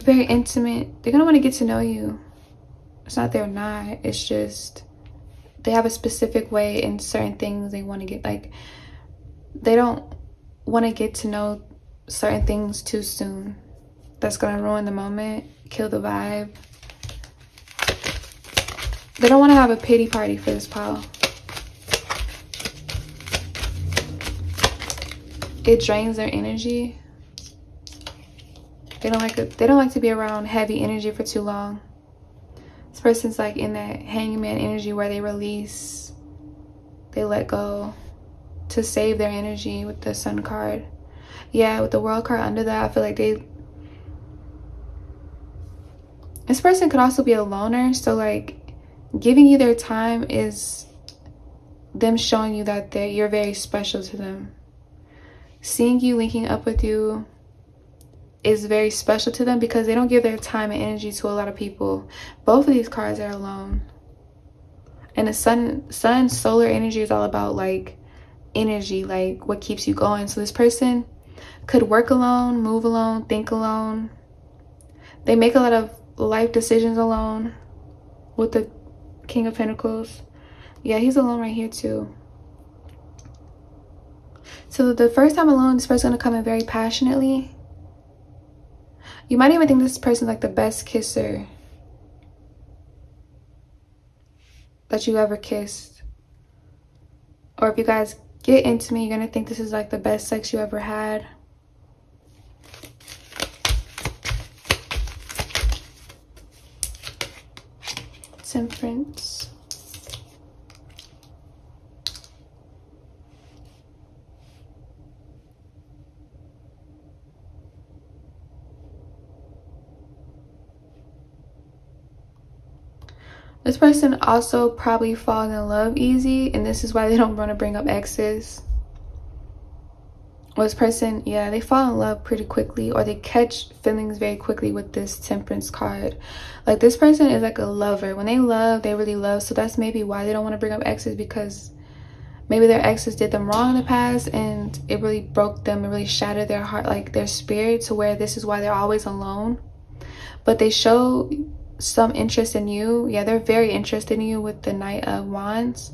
very intimate. They're going to want to get to know you. It's not they're not. It's just they have a specific way in certain things they want to get. Like, they don't want to get to know certain things too soon. That's going to ruin the moment, kill the vibe. They don't want to have a pity party for this pile. It drains their energy. They don't like to be around heavy energy for too long. This person's like in that hangman energy where they release, they let go to save their energy with the Sun card. Yeah, with the World card under that, I feel like this person could also be a loner. So like giving you their time is them showing you that you're very special to them. Seeing you, linking up with you is very special to them because they don't give their time and energy to a lot of people. Both of these cards are alone. And the sun solar energy is all about like energy, like what keeps you going. So this person could work alone, move alone, think alone. They make a lot of life decisions alone with the King of Pentacles. Yeah, he's alone right here too. So the first time alone, this person's going to come in very passionately. You might even think this person's like the best kisser that you ever kissed. Or if you guys get intimate, you're going to think this is like the best sex you ever had. Temperance. This person also probably falls in love easy, and this is why they don't want to bring up exes. Or this person, yeah, they fall in love pretty quickly, or they catch feelings very quickly with this Temperance card. Like this person is like a lover. When they love, they really love. So that's maybe why they don't want to bring up exes, because maybe their exes did them wrong in the past and it really broke them, it really shattered their heart, like their spirit, to where this is why they're always alone. But they show some interest in you. Yeah, they're very interested in you with the Knight of Wands,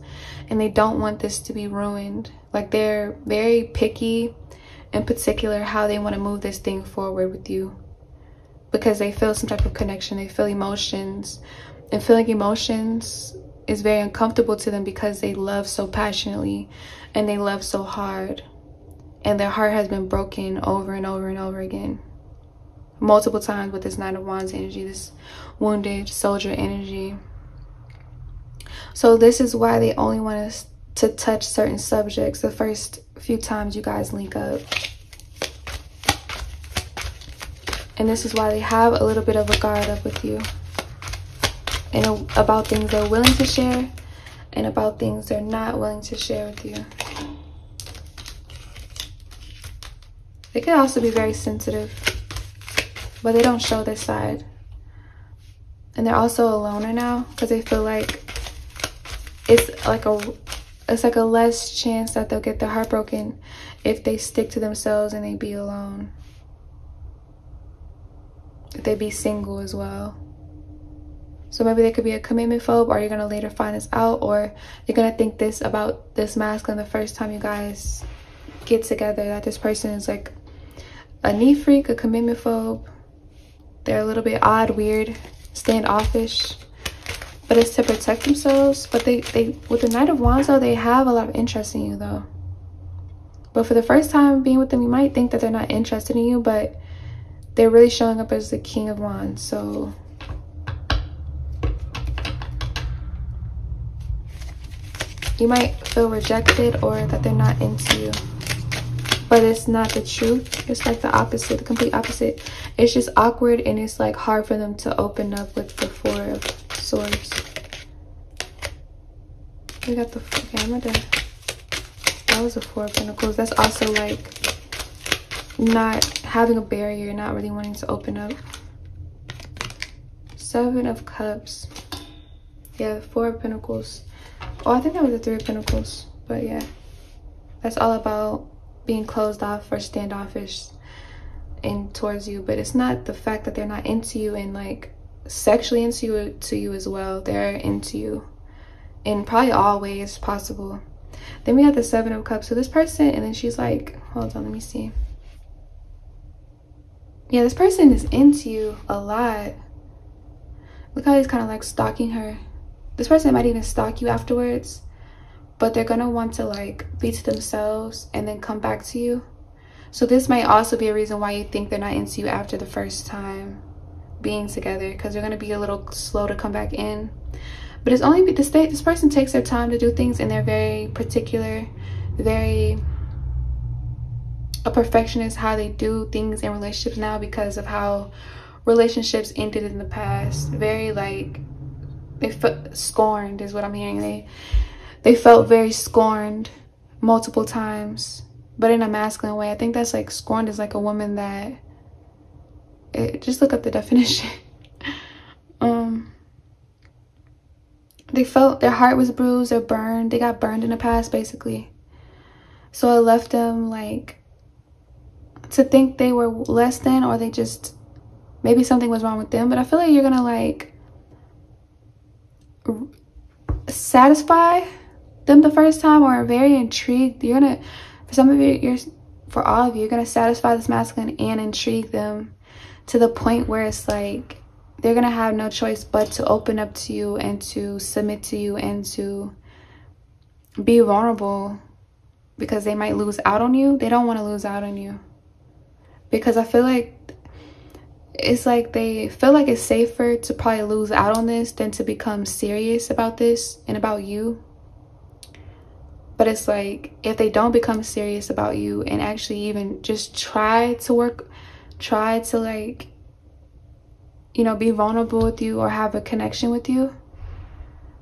and they don't want this to be ruined. Like they're very picky and particular how they want to move this thing forward with you, because they feel some type of connection. They feel emotions, and feeling emotions is very uncomfortable to them because they love so passionately and they love so hard, and their heart has been broken over and over and over again, multiple times with this Knight of Wands energy, this wounded soldier energy. So this is why they only want us to touch certain subjects the first few times you guys link up. And this is why they have a little bit of a guard up with you. and about things they're willing to share and about things they're not willing to share with you. They can also be very sensitive, but they don't show this side. And they're also a loner now because they feel like it's like a less chance that they'll get their heart broken if they stick to themselves and they be alone. If they be single as well. So maybe they could be a commitment phobe, or you're going to later find this out, or you're going to think this about this masculine the first time you guys get together, that this person is like a neat freak, a commitment phobe. They're a little bit odd, weird, standoffish, but it's to protect themselves. But they with the Knight of Wands though, they have a lot of interest in you though. But for the first time being with them, you might think that they're not interested in you, but they're really showing up as the King of Wands. So you might feel rejected or that they're not into you, but it's not the truth. It's like the opposite, the complete opposite. It's just awkward, and it's like hard for them to open up with the Four of Swords. We got the, okay, I'm gonna, that was a Four of Pentacles. That's also like not having a barrier, not really wanting to open up. Seven of Cups. Yeah, Four of Pentacles. Oh, I think that was the Three of Pentacles, but yeah, that's all about being closed off or standoffish and towards you. But it's not the fact that they're not into you and like sexually into you as well. They're into you in probably all ways possible. Then we got the Seven of Cups. So this person, and then she's like, hold on, let me see. Yeah, this person is into you a lot. Look how he's kind of like stalking her. This person might even stalk you afterwards, but they're gonna want to like be to themselves and then come back to you. So this might also be a reason why you think they're not into you after the first time being together, because they're gonna be a little slow to come back in. But it's only this person takes their time to do things, and they're very particular, very a perfectionist how they do things in relationships now because of how relationships ended in the past. Very like, they felt scorned is what I'm hearing. They felt very scorned multiple times, but in a masculine way. I think that's like, scorned is like a woman that, just look up the definition. They felt their heart was bruised or burned. They got burned in the past basically. So it left them like to think they were less than, or they just, maybe something was wrong with them. But I feel like you're gonna like satisfy them the first time, or are very intrigued. You're gonna, for some of you, for all of you, you're gonna satisfy this masculine and intrigue them to the point where it's like they're gonna have no choice but to open up to you and to submit to you and to be vulnerable, because they might lose out on you. They don't want to lose out on you, because I feel like it's like they feel like it's safer to probably lose out on this than to become serious about this and about you. But it's like, if they don't become serious about you and actually even just try to like, you know, be vulnerable with you or have a connection with you,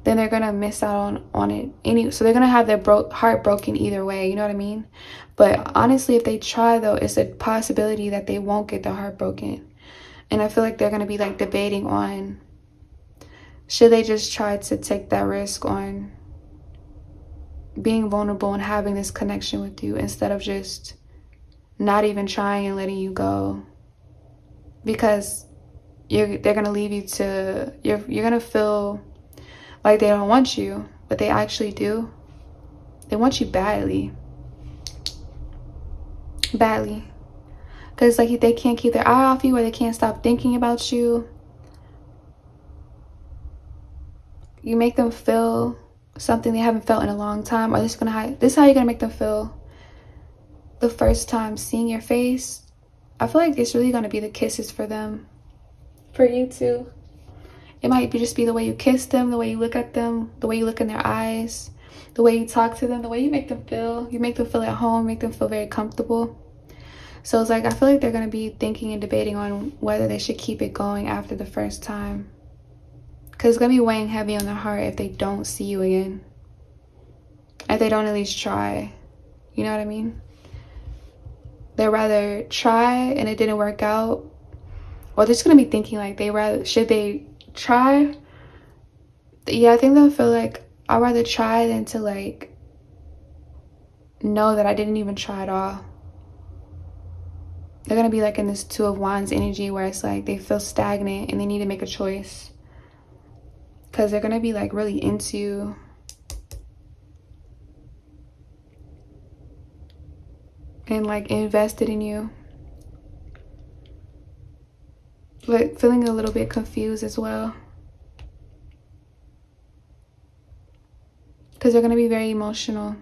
then they're gonna miss out on it. So they're gonna have their heart broken either way, you know what I mean? But honestly, if they try though, it's a possibility that they won't get their heart broken. And I feel like they're gonna be like debating on, should they just try to take that risk on being vulnerable and having this connection with you, instead of just not even trying and letting you go, because they're gonna leave you to, you're gonna feel like they don't want you, but they actually do. They want you badly, because like they can't keep their eye off you, or they can't stop thinking about you. You make them feel something they haven't felt in a long time, or this is how you're gonna make them feel the first time seeing your face. I feel like it's really gonna be the kisses for them, for you too. It might just be the way you kiss them, the way you look at them, the way you look in their eyes, the way you talk to them, the way you make them feel. You make them feel at home, make them feel very comfortable. So it's like, I feel like they're gonna be thinking and debating on whether they should keep it going after the first time, Because it's going to be weighing heavy on their heart if they don't see you again. If they don't at least try. You know what I mean? They'd rather try and it didn't work out. Or they're just going to be thinking like should they try? Yeah, I think they'll feel like I'd rather try than to like know that I didn't even try at all. They're going to be like in this Two of Wands energy where it's like they feel stagnant and they need to make a choice. Because they're going to be like really into you. And like invested in you. But feeling a little bit confused as well. Because they're going to be very emotional.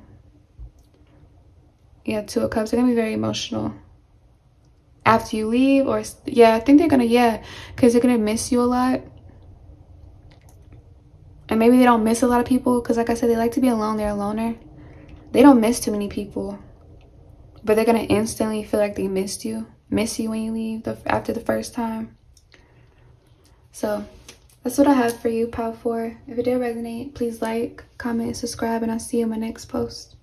Yeah, Two of Cups. They're going to be very emotional. After you leave, or yeah, I think they're going to, yeah. Because they're going to miss you a lot. And maybe they don't miss a lot of people. Because like I said, they like to be alone. They're a loner. They don't miss too many people. But they're going to instantly feel like they miss you when you leave after the first time. So that's what I have for you, Pile 4. If it did resonate, please like, comment, subscribe, and I'll see you in my next post.